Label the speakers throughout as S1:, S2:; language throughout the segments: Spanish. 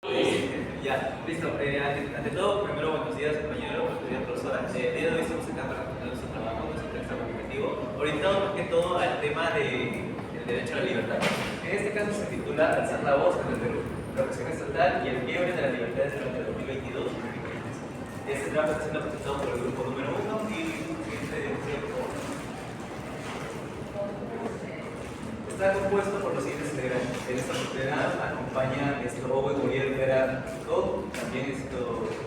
S1: Ya, listo. Ante todo, primero, buenos días, compañeros, buenos días, profesora. El día de hoy estamos acá para continuar nuestro trabajo, nuestro texto comunicativo, orientado más que todo al tema del derecho a la libertad. En este caso se titula Alzar la voz en el Perú, profesión estatal y el quiebre de las libertades durante el 2022 y 2023. Este trabajo está siendo presentado por el grupo número 1 y siguiente, por favor. Está compuesto por los siguientes integrantes. En esta oportunidad acompaña Owen Uriel Vera Pico, también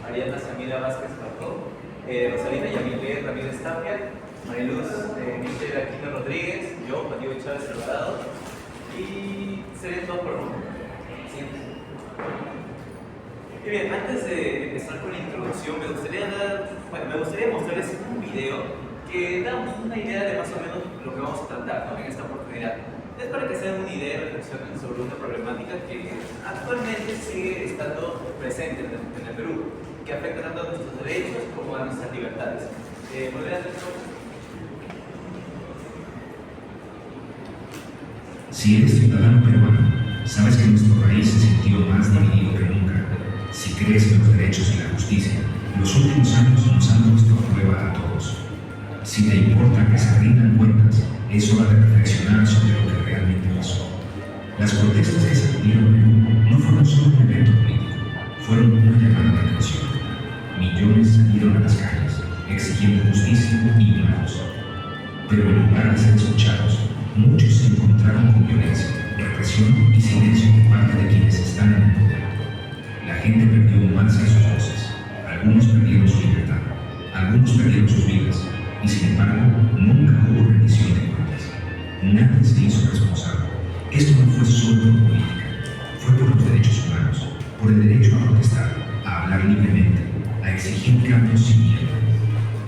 S1: Ariana Samira Vázquez Pacó, Rosalina Yamile Ramírez Tapia, Mariluz Michelle Aquino Rodríguez, yo, Matías Chávez Salvador, y sería todo por el momento. Siguiente. Y bien, antes de empezar con la introducción, me gustaría mostrarles un video que da una idea de más o menos lo que vamos a tratar, ¿no?, en esta oportunidad. Es para que se den una idea y reflexionen sobre una problemática que actualmente sigue estando presente en el Perú, que afecta tanto a nuestros derechos como a nuestras libertades.
S2: Si eres ciudadano peruano, sabes que nuestro país se sintió más dividido que nunca. Si crees en los derechos y la justicia, los últimos años nos han puesto a prueba a todos. Si te importa que se rindan cuentas, es hora de reflexionar sobre lo que realmente pasó. Las protestas que sacudieron Perú no fueron solo un evento político, fueron una llamada de atención. Millones salieron a las calles, exigiendo justicia y una voz. Pero en lugar de ser escuchados, muchos se encontraron con violencia, represión y silencio de parte de quienes están en el poder. La gente perdió en marcha sus voces, algunos perdieron su libertad, algunos perdieron sus vidas, y sin embargo, nunca hubo rendición de cuentas. Nadie se hizo responsable. Esto no fue solo por política, fue por los derechos humanos, por el derecho a protestar, a hablar libremente, a exigir cambios sin miedo.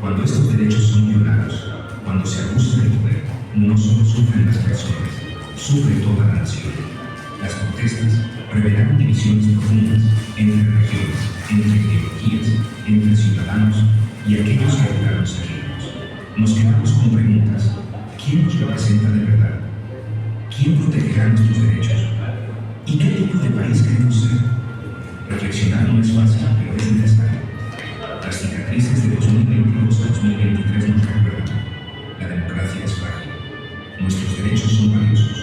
S2: Cuando estos derechos son violados, cuando se abusa del poder, no solo sufren las personas, sufre toda la nación. Las protestas revelaron divisiones profundas entre regiones, entre ideologías, entre ciudadanos y aquellos que lograron seguirlos. Nos quedamos con preguntas. ¿Quién nos representa de verdad? ¿Quién protegerá nuestros derechos? ¿Y qué tipo de país queremos ser? Reflexionar no es fácil, pero es necesario. Las cicatrices de 2022 a 2023 nos recuerdan. La democracia es frágil. Nuestros derechos son valiosos.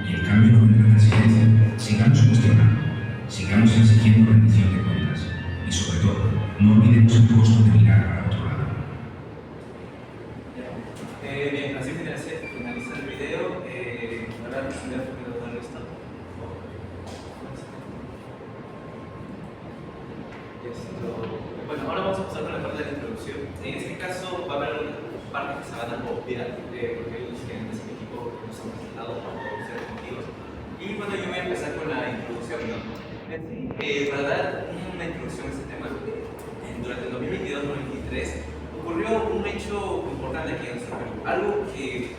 S2: Y el cambio no vendrá de silencio. Sigamos cuestionando. Sigamos exigiendo rendición de cuentas. Y sobre todo, no olvidemos el costo de mirar para otro lado.
S1: Bien, así finaliza el video. Ahora voy a darle esto. Bueno, ahora vamos a pasar con la parte de la introducción. En este caso va a haber algunas partes que se van a obviar, porque hay unos gerentes en equipo que nos han presentado para poder ser motivos. Y bueno, yo voy a empezar con la introducción, ¿no? Para dar una introducción a este tema, durante el 2022-2023 ocurrió un hecho importante aquí en nuestro Perú, algo que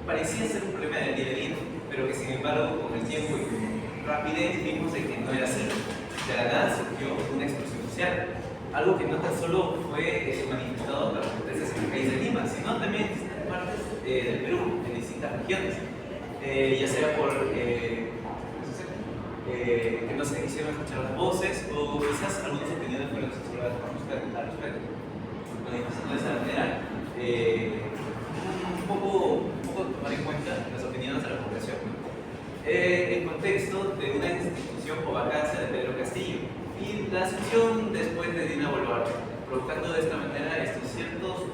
S1: parecía ser un problema del día a día, pero que sin embargo con el tiempo y con rapidez vimos de que no era así. De la nada surgió una explosión social, algo que no tan solo fue manifestado por las protestas en el país de Lima, sino también en distintas partes del Perú, en distintas regiones, ya sea por que no se quisieron escuchar las voces o quizás algunas opiniones fueron censuradas al respecto. Manifestando de esa manera, un poco tomar en cuenta las opiniones de la población, en contexto de una destitución o vacancia de Pedro Castillo y la asunción después de Dina Boluarte, provocando de esta manera ciertas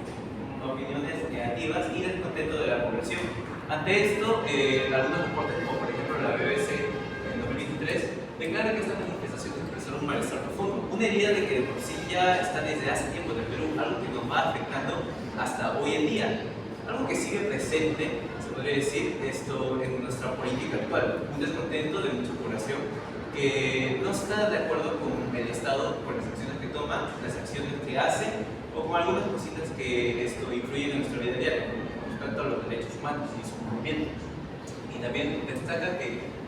S1: opiniones negativas y descontento de la población. Ante esto, algunos reportes, como por ejemplo la BBC en 2023, declara que estas manifestaciones expresaron un malestar profundo, una herida de que de por sí ya está desde hace tiempo en el Perú, algo que nos va afectando hasta hoy en día, algo que sigue presente, se podría decir, en nuestra política actual, un descontento de mucha población que no está de acuerdo con el Estado, con las acciones que toma, las acciones que hace, o con algunas cositas que influyen en nuestra vida diaria, con respecto a los derechos humanos y su cumplimiento. Y también destaca que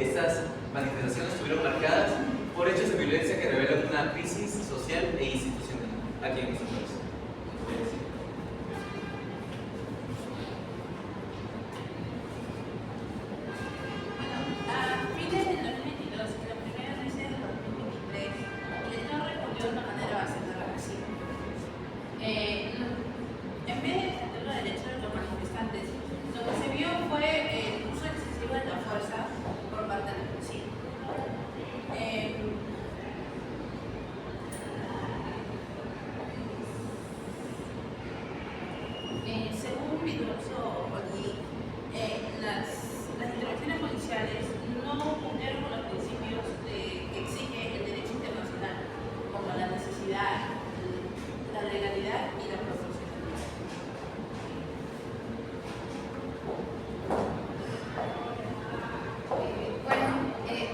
S1: estas manifestaciones estuvieron marcadas por hechos de violencia que revelan una crisis social e institucional aquí en nuestro país.
S3: Bueno, a fines del 2022 y los primeros meses del 2023 respondió de una manera bastante agresiva. En vez de defender los derechos de los manifestantes, lo que se vio fue el uso excesivo de la fuerza por parte de la policía. Según Vidroso Olí, las intervenciones policiales no cumplieron con los principios que exige el derecho internacional, como la necesidad, la legalidad y la proporcionalidad.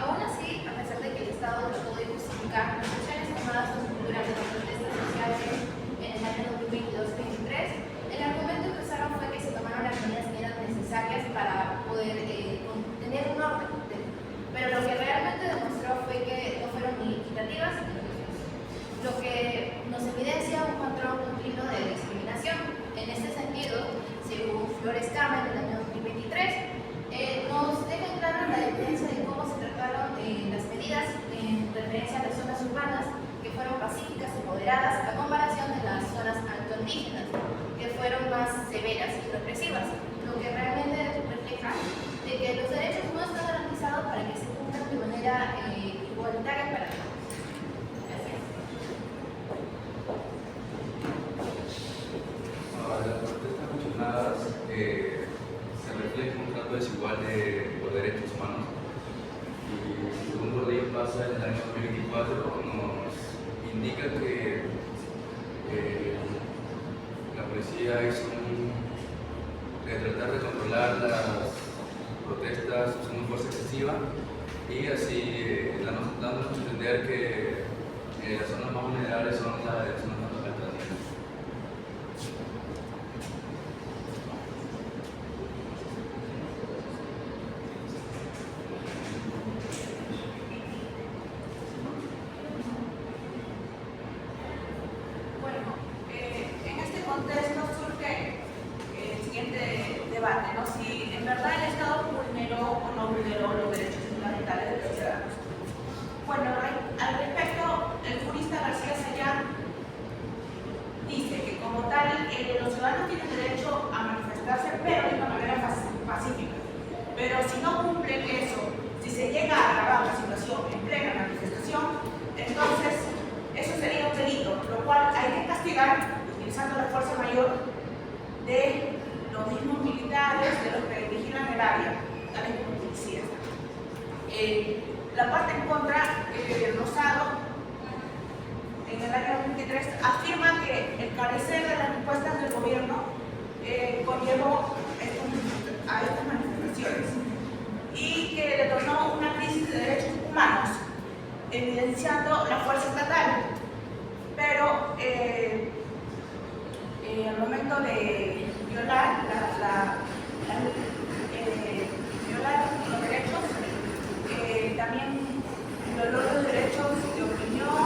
S4: Aún así, a pesar de que el Estado trató de justificar las acciones armadas durante las protestas sociales en el año 2022-2023, el argumento que usaron fue que se tomaron las medidas que eran necesarias para poder tener un orden. Pero lo que realmente demostró fue que no fueron ni equitativas ni justas, lo que nos evidencia un patrón continuo de discriminación. En este sentido, según Flores Cama en el año 2023, nos deja en claro la evidencia de cómo se trataron las medidas en referencia a las zonas urbanas, que fueron pacíficas y moderadas, a comparación de las zonas altoindígenas, que fueron más severas y represivas, lo que realmente refleja de que los derechos no están garantizados para que se cumplan de manera igualitaria para todos. Gracias.
S5: Las protestas mencionadas se refleja un trato desigual de los derechos humanos, y según la ley pasa en el año 2024 nos indica que la policía hizo tratar de controlar las protestas usando fuerza excesiva, y así dándonos a entender que las zonas más vulnerables son las de las zonas más altas.
S6: En este contexto surge el siguiente debate, ¿no? Si en verdad el Estado vulneró o no vulneró los derechos fundamentales de los ciudadanos. Bueno, al respecto, el jurista García Sayán dice que como tal los ciudadanos tienen derecho a manifestarse, pero de una manera pacífica. Pero si no cumplen eso, si se llega a agravar la situación en plena manifestación, entonces eso sería un delito, lo cual hay que castigar utilizando la fuerza mayor de los mismos militares, de los que vigilan el área, tales como policías. La parte en contra, Rosado, en el año 2023, afirma que el carecer de las respuestas del gobierno conllevó a estas manifestaciones y que detonó una crisis de derechos humanos, evidenciando la fuerza estatal. Pero al momento de violar los derechos, también violó los derechos de opinión,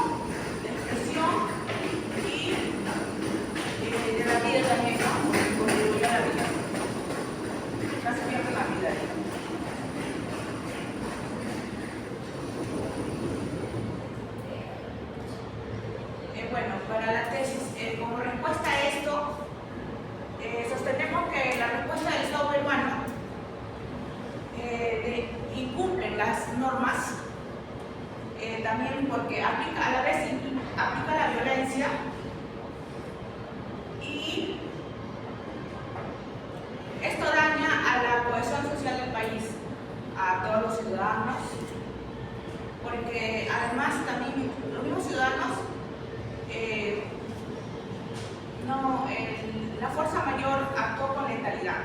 S6: de expresión y de la vida también, ¿no? Contribuyó a la vida. Casi pierde la vida. Bueno, para la tesis, como respuesta a esto, sostenemos que la respuesta del Estado peruano incumplen las normas, también porque a la vez aplica la violencia y esto daña a la cohesión social del país, a todos los ciudadanos, porque además también los mismos ciudadanos la fuerza mayor actuó con letalidad.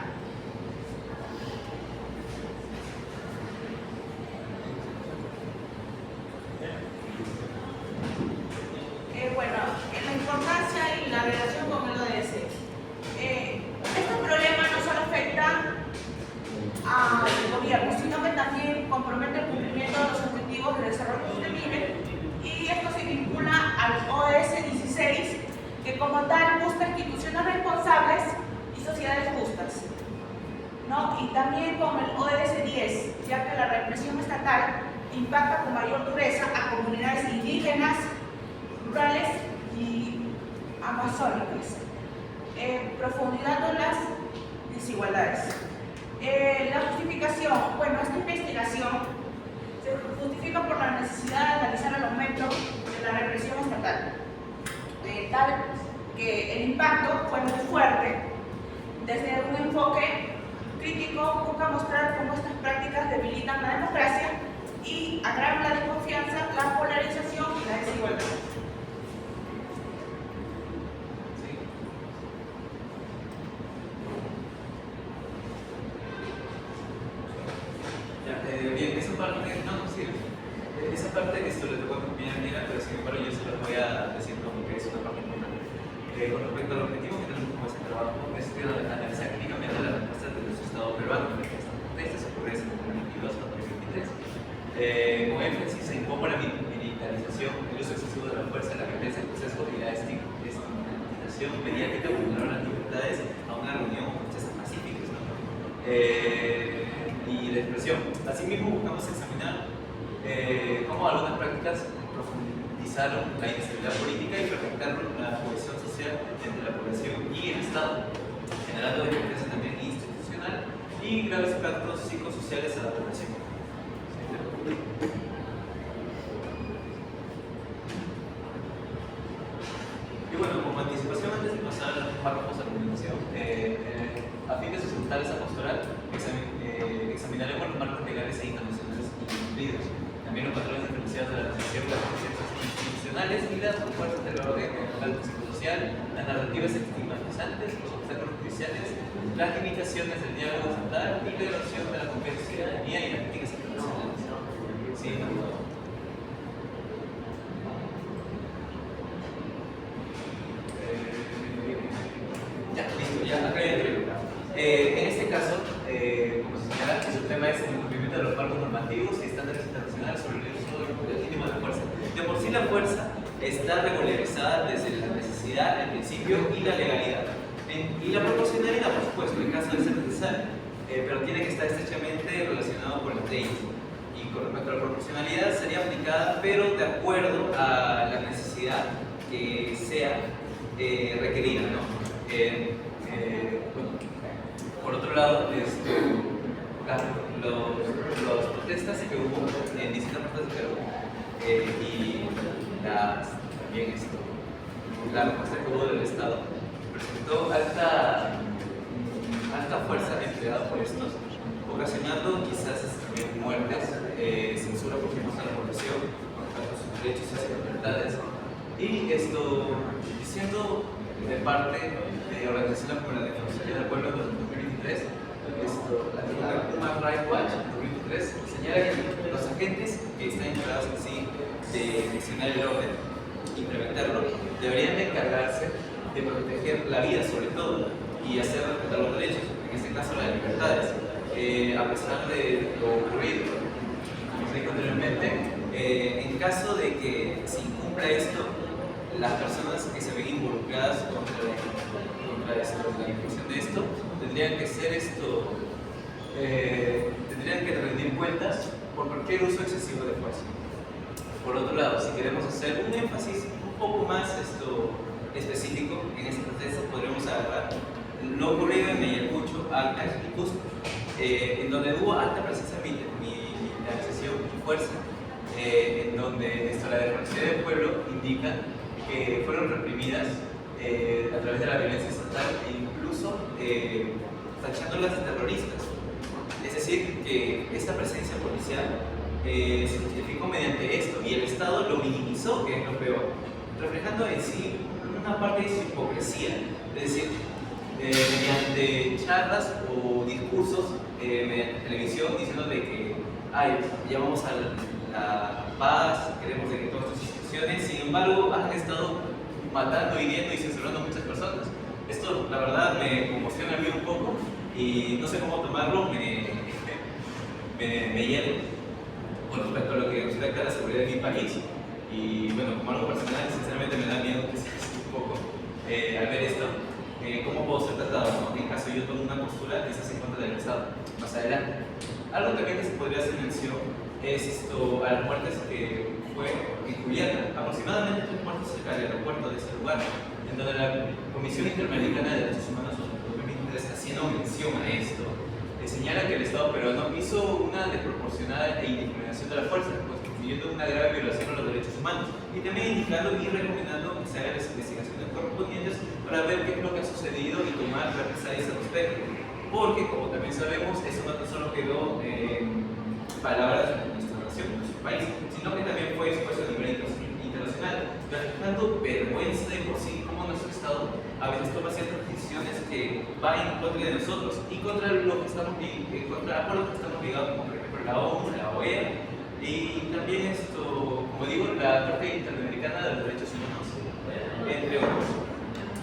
S6: Bueno, la importancia y la relación con el ODS. Este problema no solo afecta al gobierno, sino que también compromete el cumplimiento de los objetivos de desarrollo sostenible, y esto se vincula al ODS 16, que como tal busca instituciones responsables y sociedades justas, ¿no? Y también con el ODS 10, ya que la represión estatal impacta con mayor dureza a comunidades indígenas, rurales y amazónicas, profundizando las desigualdades. La justificación, bueno, esta investigación se justifica por la necesidad de analizar el aumento de la represión estatal, tal que el impacto fue muy fuerte. Desde un enfoque crítico busca mostrar cómo estas prácticas debilitan la democracia y agravan la desconfianza, la polarización y la desigualdad.
S1: Bien, esa parte, esa parte esto le tocó a mi amiga, pero sin embargo yo se lo voy a decir como que es una parte importante. Con respecto al objetivo que tenemos como ese trabajo, es analizar críticamente las respuestas de los estados peruanos frente a estas protestas ocurridas en 2022 a 2023, con énfasis en cómo la militarización, el uso excesivo de la fuerza, la violencia, el proceso y la estigmatización mediática vulneraron las libertades a una reunión o protestas pacíficas, ¿no? Y de expresión. Asimismo, buscamos examinar cómo algunas prácticas profundizaron la inestabilidad política y perfectaron la cohesión social entre la población y el Estado, generando dependencia también institucional y graves impactos psicosociales a la población. Y bueno, como anticipación antes de pasar a los párrafos de argumentación, a fin de sustentar esa postura, examinaremos los marcos legales e internacionales incumplidos, también los patrones diferenciados de la transición de las conceptos institucionales y las fuerzas del orden económico psicosocial, las narrativas estigmatizantes, los obstáculos judiciales, las limitaciones del diálogo estatal y la erosión de la confianza en la ciudadanía y las críticas internacionales. Sí, no. Ya, listo, ya acá ya entrego. En este caso, como se señala, su tema es el cumplimiento de los marcos normativos y estándares internacionales sobre el uso legítimo de la fuerza. De por sí la fuerza está regularizada desde la necesidad, el principio y la legalidad. Y la proporcionalidad, por supuesto, en caso de ser necesario, pero tiene que estar estrechamente relacionado con las leyes. Y con respecto a la proporcionalidad sería aplicada, pero de acuerdo a la necesidad que sea requerida, ¿no? Bueno, por otro lado, las protestas que hubo en distintas partes de Perú y también la respuesta que hubo del Estado presentó alta fuerza empleada por estos, ocasionando quizás también muertes, censura por ejemplo a la población contra sus derechos y sus libertades, y esto diciendo de parte de organizaciones como la Defensoría del Pueblo de 2023, la Human Rights Watch 2023 señala que los agentes que están encargados en sí de gestionar el orden, implementarlo, deberían de encargarse de proteger la vida sobre todo y hacer respetar los derechos, en este caso las libertades, a pesar de lo ocurrido. Como se dijo anteriormente, en caso de que se incumpla esto, las personas que se ven involucradas contra la infracción de esto tendrían que tendrían que rendir cuentas por cualquier uso excesivo de fuerza. Por otro lado, si queremos hacer un énfasis un poco más específico en esta protesta, podríamos agarrar lo ocurrido en Ayacucho, Acta y Cusco, en donde hubo alta presencia militarización y fuerza, en donde la Defensoría del Pueblo indica que fueron reprimidas a través de la violencia estatal e incluso tachándolas de terroristas. Es decir, que esta presencia policial se justificó mediante esto y el Estado lo minimizó, que es lo peor, reflejando en sí una parte de su hipocresía, es decir, mediante charlas o discursos mediante televisión diciendo de que ya vamos a la paz, queremos de que todas estas instituciones, sin embargo han estado matando, hiriendo y censurando a muchas personas. Esto la verdad me conmociona a mí un poco y no sé cómo tomarlo, me hiere con respecto a lo que respecta a la seguridad de mi país. Y bueno, como algo personal, sinceramente me da miedo un poco al ver esto, cómo puedo ser tratado, ¿no? En caso yo tomo una postura quizás en contra del Estado más adelante. Algo también que se podría hacer mención es a las muertes que fue en Juliaca, aproximadamente 3 muertos cerca del aeropuerto de ese lugar, en donde la Comisión Interamericana de Derechos Humanos en 2023, haciendo mención a esto, señala que el Estado peruano hizo una desproporcionada indiscriminación de la fuerza, constituyendo una grave violación a los derechos humanos, y también indicando y recomendando que se hagan las investigaciones correspondientes para ver qué es lo que ha sucedido y tomar represalias al respecto. Porque, como también sabemos, eso no tan solo quedó en palabras de la administración de nuestro país, sino que también fue expuesto a nivel internacional, reflejando vergüenza de por sí como nuestro Estado a veces toma ciertas decisiones que van en contra de nosotros y contra lo que estamos contra acuerdos que estamos ligados, como por ejemplo la ONU, la OEA y también como digo, la Corte Interamericana de los Derechos Humanos, entre otros.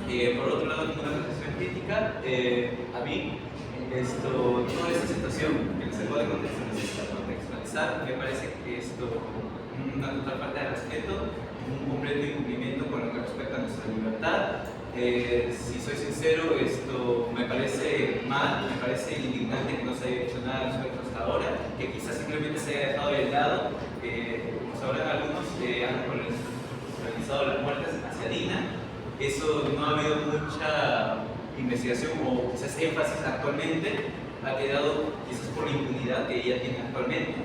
S1: Por otro lado, tengo una apreciación crítica a mí. Toda esta situación que les acabo de contextualizar, me parece que una total falta de respeto, un completo incumplimiento con lo que respecta a nuestra libertad. Si soy sincero, esto me parece mal, me parece indignante que no se haya hecho nada al respecto hasta ahora, que quizás simplemente se haya dejado de lado. Como sabrán algunos, han realizado las muertes hacia Dina. Eso no ha habido mucha investigación o quizás énfasis actualmente, ha quedado quizás por la impunidad que ella tiene actualmente.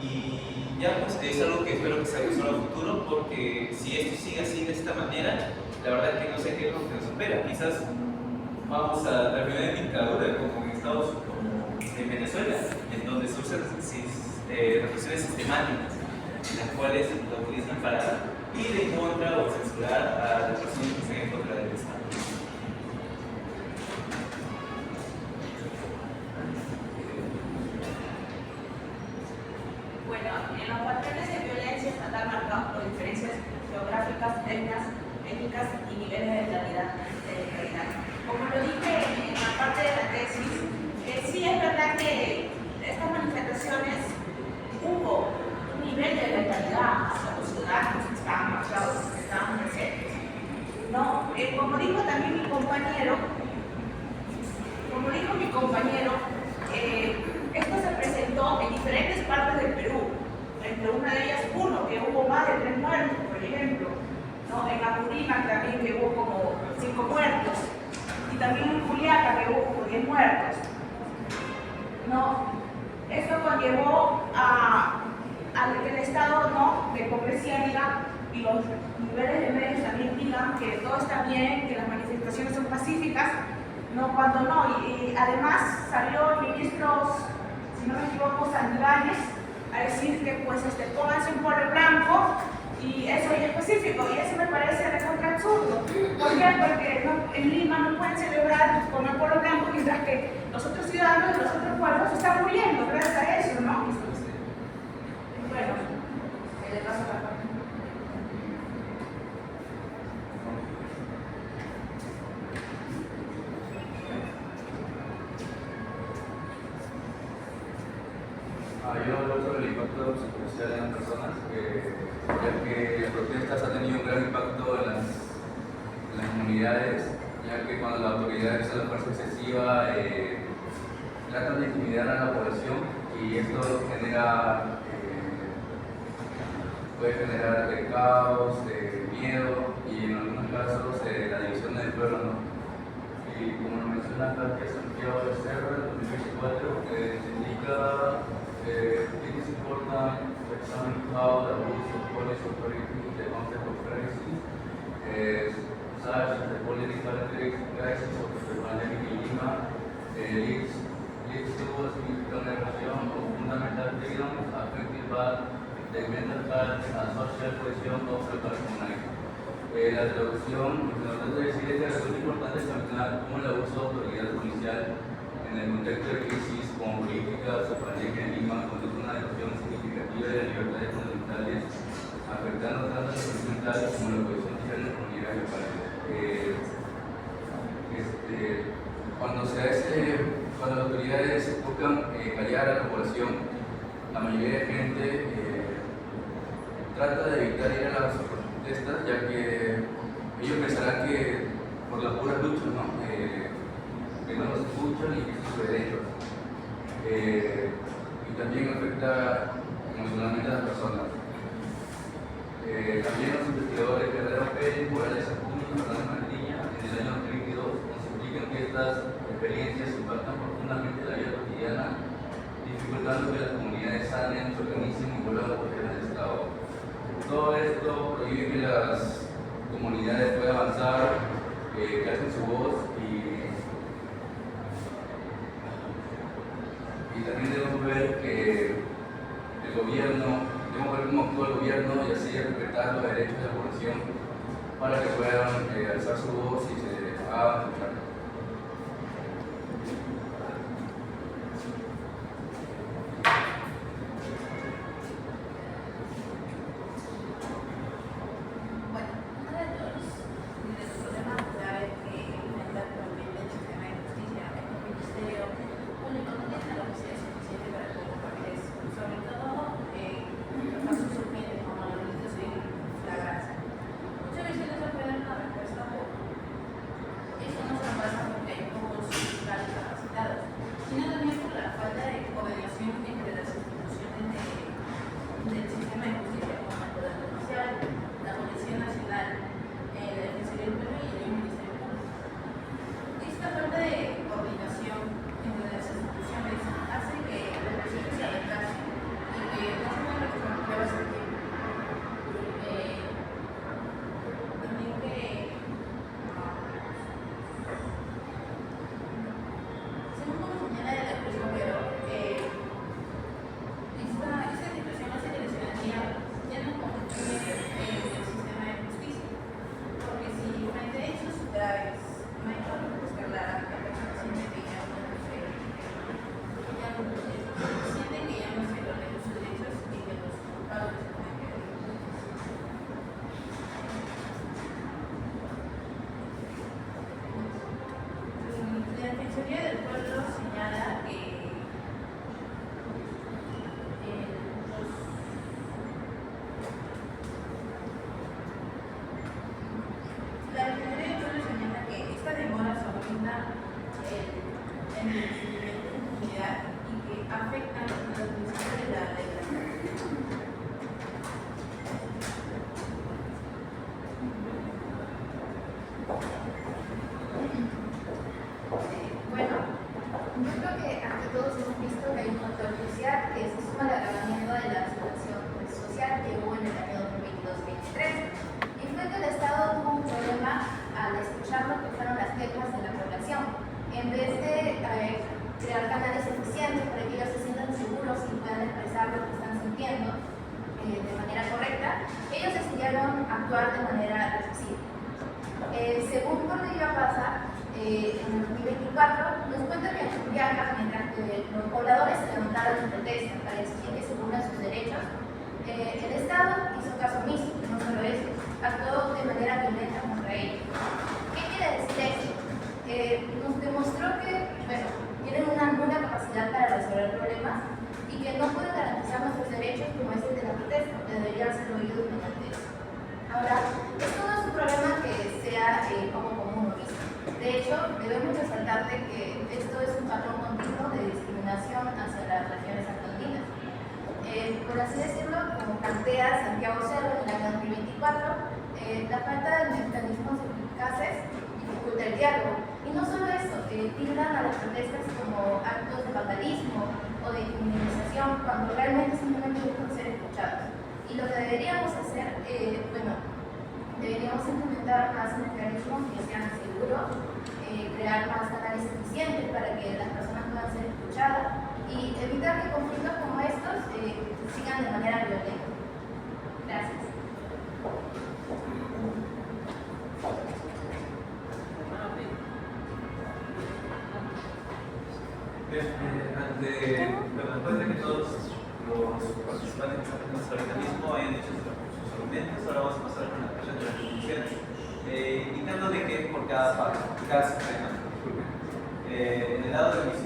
S1: Y ya pues es algo que espero que se resuelva en el futuro, porque si esto sigue así de esta manera, la verdad es que no sé qué es lo que nos espera. Quizás vamos a terminar en dictadura como como en Venezuela, en donde se usan represiones sistemáticas, las cuales lo utilizan para ir en contra o censurar a las personas que estén en contra del Estado.
S6: Bueno, en los patrones de violencia están marcados por diferencias geográficas, étnicas y niveles de realidad. Como lo dije en la parte de la tesis, sí es verdad que estas manifestaciones hubo un nivel de letalidad hacia los ciudadanos que estaban marchados, que estaban presentes. ¿No? Como dijo también mi compañero, esto se presentó en diferentes partes del Perú, entre una de ellas Puno, que hubo más de 3 muertos, por ejemplo, ¿no? En Apurímac también, que hubo como 5 muertos, y también en Juliaca, que hubo como 10 muertos. ¿No? Esto conllevó a que el Estado, ¿no?, de hipocresía diga, y los niveles de medios también digan que todo está bien, que las manifestaciones son pacíficas, no, cuando no. Y además salió el ministro, si no me equivoco, Santibáñez, a decir que pues pónganse un polo blanco y eso ya es pacífico, y eso me parece recontra absurdo. ¿Por qué? Porque en Lima no pueden celebrar con el polo blanco mientras que los otros ciudadanos de los otros pueblos están muriendo gracias a eso, ¿no? Bueno, le paso la palabra.
S5: Yo hablo sobre el impacto psicosocial en las personas, ya que las protestas han tenido un gran impacto en las comunidades, ya que cuando la autoridad usa la fuerza excesiva tratan de intimidar a la población, y esto puede generar caos, miedo y en algunos casos la división del pueblo, ¿no? Y como lo menciona Katia Santiago de Serra en 2024, se indica it is important to examine how the rules of police operating in the context of crisis, such as the political crisis of the pandemic in Lima, leads to a significant erosion of fundamental freedoms affected by the mental health and social cohesion of the community. La traducción, lo que nos trata de decir es que es muy importante sancionar cómo el abuso de autoridad policial en el contexto de crisis como políticas o pandemia en Lima conduce una erosión significativa de las libertades fundamentales, afectando tanto a la salud mental como la cohesión social de la comunidad del país. Cuando las autoridades buscan callar a la población, la mayoría de gente trata de evitar ir a las protestas, ya que ellos pensarán que por las puras luchas, ¿no? Que no los escuchan y que son sus derechos. Y también afecta emocionalmente a las personas. También los investigadores Guerrero Pérez, Morales Acuña y Fernández Mantilla en el año 2022 nos explican que estas experiencias impactan profundamente la vida cotidiana, dificultando que las comunidades sanen, se organicen y vuelvan a proteger el Estado. Todo esto prohíbe que las comunidades puedan avanzar, que alcen su voz y también debemos ver que el gobierno, debemos ver cómo actúa el gobierno y así respetar los derechos de la población para que puedan alzar su voz y se hagan escuchar.
S1: Después de que todos los participantes de nuestro organismo hayan hecho sus argumentos, ahora vamos a pasar con la expresión de las conclusiones, indicando de que por cada tema, en el lado de mis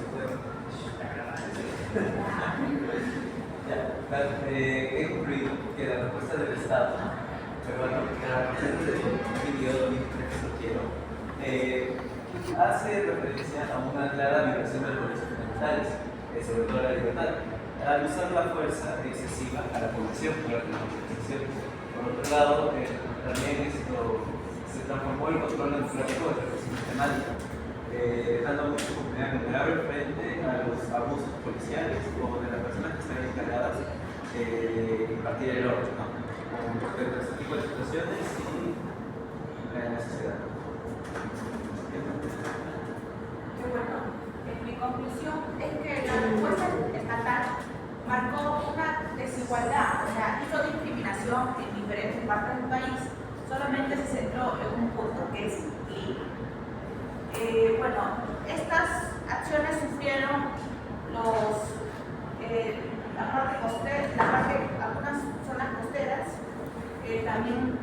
S1: he concluido que la respuesta del Estado peruano, que la respuesta del video hace referencia a una clara violación de los derechos fundamentales, sobre todo la libertad, al usar la fuerza excesiva a la población por la organización, por Por otro lado, también se transformó el control democrático de la represión sistemática, dejando a mucha comunidad vulnerable frente a los abusos policiales o de las personas que están encargadas de impartir el orden, ¿no? Con respecto a este tipo de situaciones y en la sociedad.
S6: Bueno, mi conclusión es que la respuesta estatal marcó una desigualdad, o sea, hizo discriminación en diferentes partes del país, solamente se centró en un punto, que es Lima. Bueno, estas acciones sufrieron algunas zonas costeras, también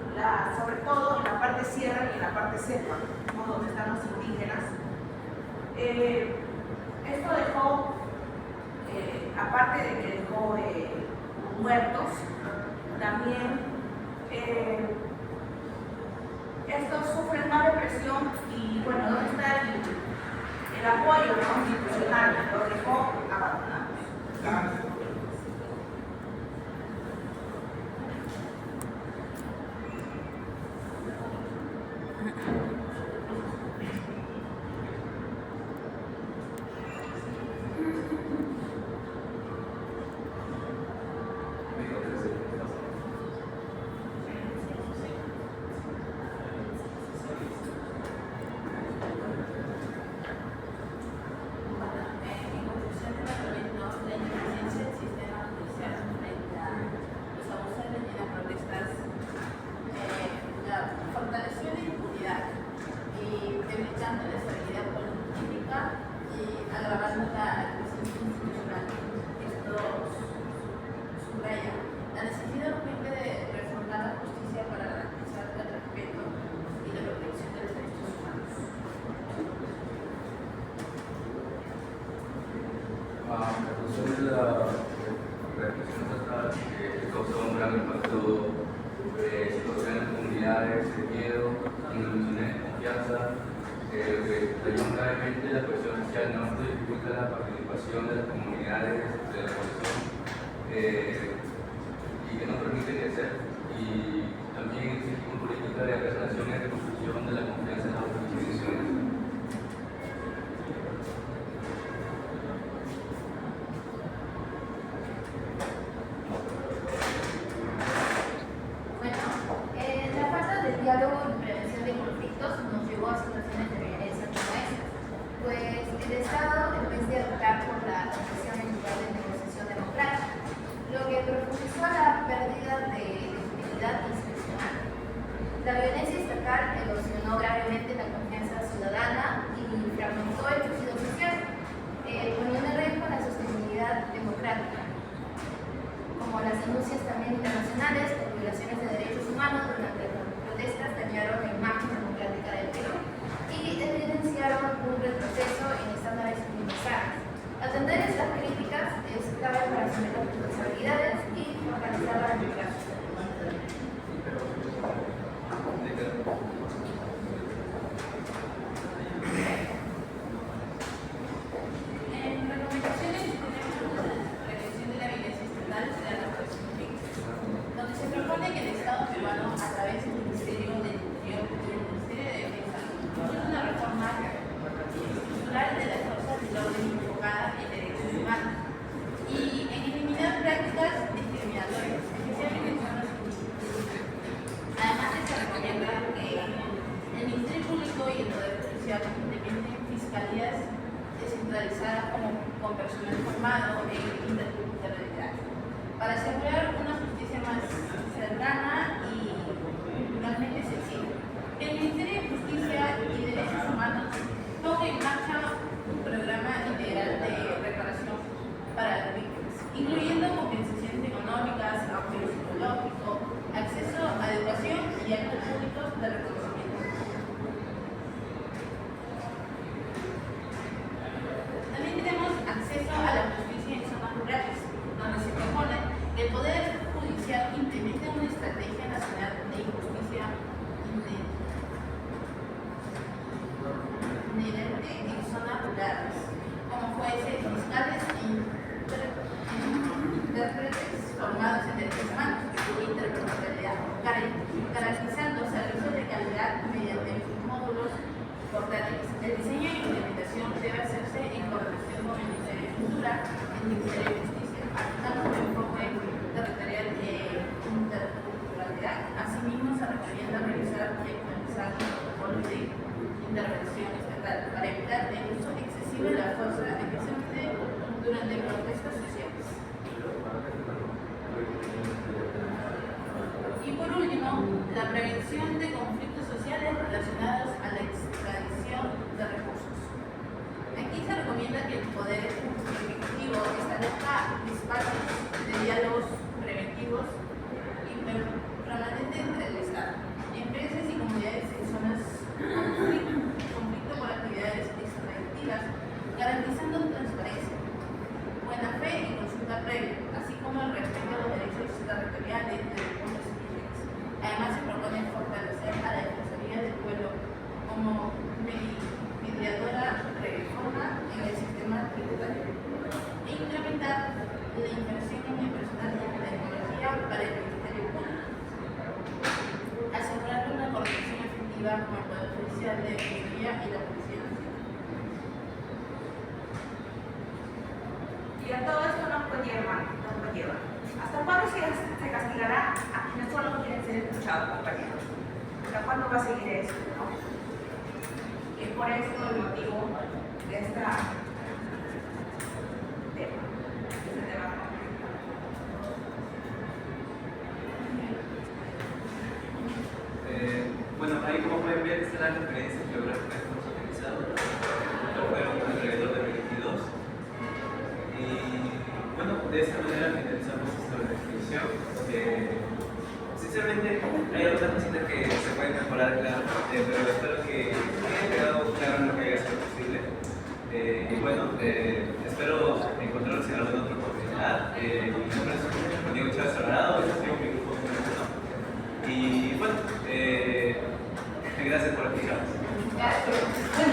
S6: sobre todo en la parte sierra y en la parte selva, ¿no? Donde están los indígenas. Esto dejó, aparte de que dejó muertos, también estos sufren más represión y bueno, ¿dónde está el apoyo constitucional? Lo dejó abandonados.
S3: También tenemos acceso a la justicia en zonas rurales, donde se propone el poder Provincial de Policía y la Policía Nacional.
S6: Y a todo esto nos conlleva. ¿Hasta cuándo se castigará a quienes solo quieren ser escuchados, compañeros? ¿Hasta cuándo va a seguir eso? ¿No? Y es por eso el motivo de este tema.
S1: Bueno, ahí como pueden ver está la referencia geográfica que hemos utilizado. Fueron alrededor de 22. Y bueno, de esta manera finalizamos esta exposición. Sinceramente, hay algunas cositas que se pueden mejorar, claro, pero espero que haya quedado claro en lo que haya sido posible. Y bueno, espero encontrarnos en alguna otra oportunidad. Mi nombre es Diego Chávez Alvarado, este es mi grupo número 1. Y bueno, gracias por escucharnos.
S4: Gracias.